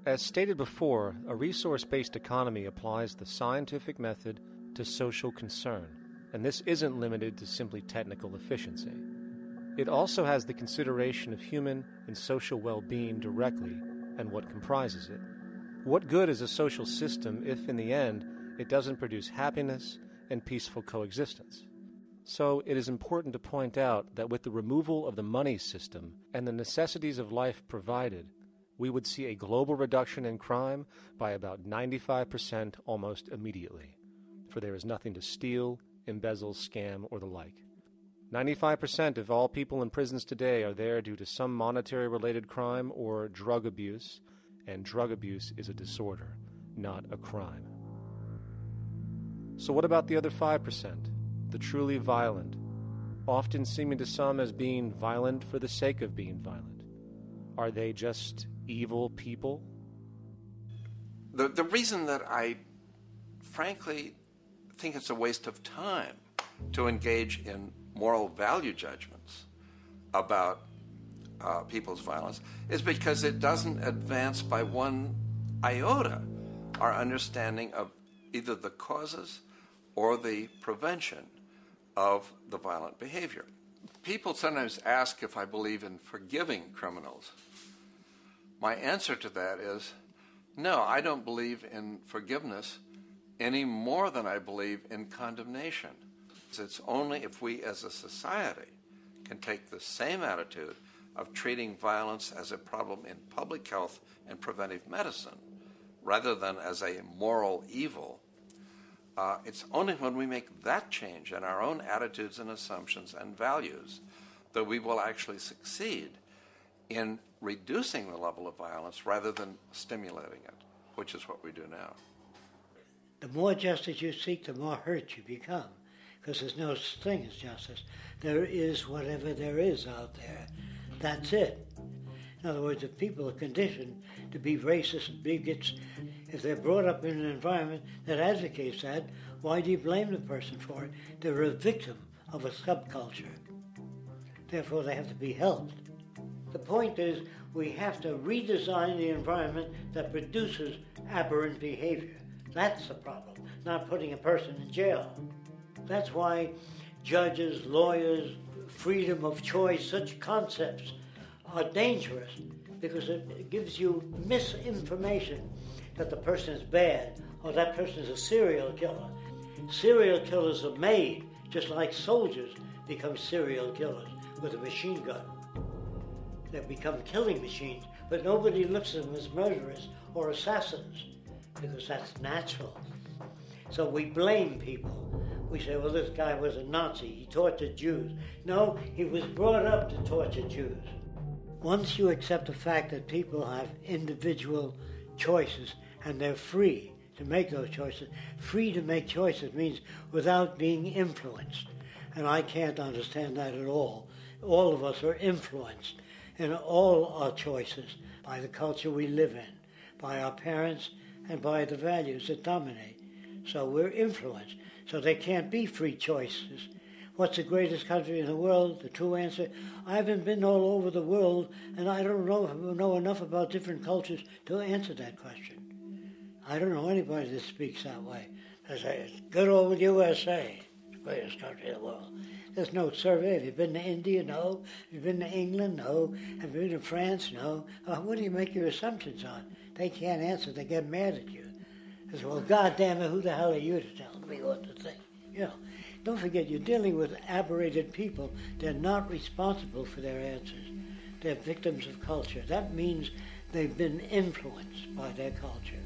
As stated before, a resource-based economy applies the scientific method to social concern, and this isn't limited to simply technical efficiency. It also has the consideration of human and social well-being directly and what comprises it. What good is a social system if, in the end, it doesn't produce happiness and peaceful coexistence? So it is important to point out that with the removal of the money system and the necessities of life provided, we would see a global reduction in crime by about 95% almost immediately, for there is nothing to steal, embezzle, scam, or the like. 95% of all people in prisons today are there due to some monetary-related crime or drug abuse, and drug abuse is a disorder, not a crime. So what about the other 5%, the truly violent, often seeming to some as being violent for the sake of being violent? Are they just evil people? The reason that I frankly think it's a waste of time to engage in moral value judgments about people's violence is because it doesn't advance by one iota our understanding of either the causes or the prevention of the violent behavior. People sometimes ask if I believe in forgiving criminals. My answer to that is, no, I don't believe in forgiveness any more than I believe in condemnation. It's only if we as a society can take the same attitude of treating violence as a problem in public health and preventive medicine rather than as a moral evil. It's only when we make that change in our own attitudes and assumptions and values that we will actually succeed in reducing the level of violence rather than stimulating it, which is what we do now. The more justice you seek, the more hurt you become, because there's no such thing as justice. There is whatever there is out there. That's it. In other words, if people are conditioned to be racist and bigots, if they're brought up in an environment that advocates that, why do you blame the person for it? They're a victim of a subculture. Therefore, they have to be helped. The point is, we have to redesign the environment that produces aberrant behavior. That's the problem, not putting a person in jail. That's why judges, lawyers, freedom of choice, such concepts are dangerous, because it gives you misinformation that the person is bad or that person is a serial killer. Serial killers are made, just like soldiers become serial killers with a machine gun. They become killing machines, but nobody looks at them as murderers or assassins, because that's natural. So we blame people. We say, well, this guy was a Nazi, he tortured Jews. No, he was brought up to torture Jews. Once you accept the fact that people have individual choices and they're free to make those choices, free to make choices means without being influenced. And I can't understand that at all. All of us are influenced in all our choices by the culture we live in, by our parents, and by the values that dominate. So we're influenced. So there can't be free choices. What's the greatest country in the world? The true answer, I haven't been all over the world, and I don't know enough about different cultures to answer that question. I don't know anybody that speaks that way. They say, it's good old USA, the greatest country in the world. There's no survey. Have you been to India? No. Have you been to England? No. Have you been to France? No. What do you make your assumptions on? They can't answer. They get mad at you. They say, well, goddamn it, who the hell are you to tell me what to think? You know, don't forget, you're dealing with aberrated people. They're not responsible for their answers. They're victims of culture. That means they've been influenced by their culture.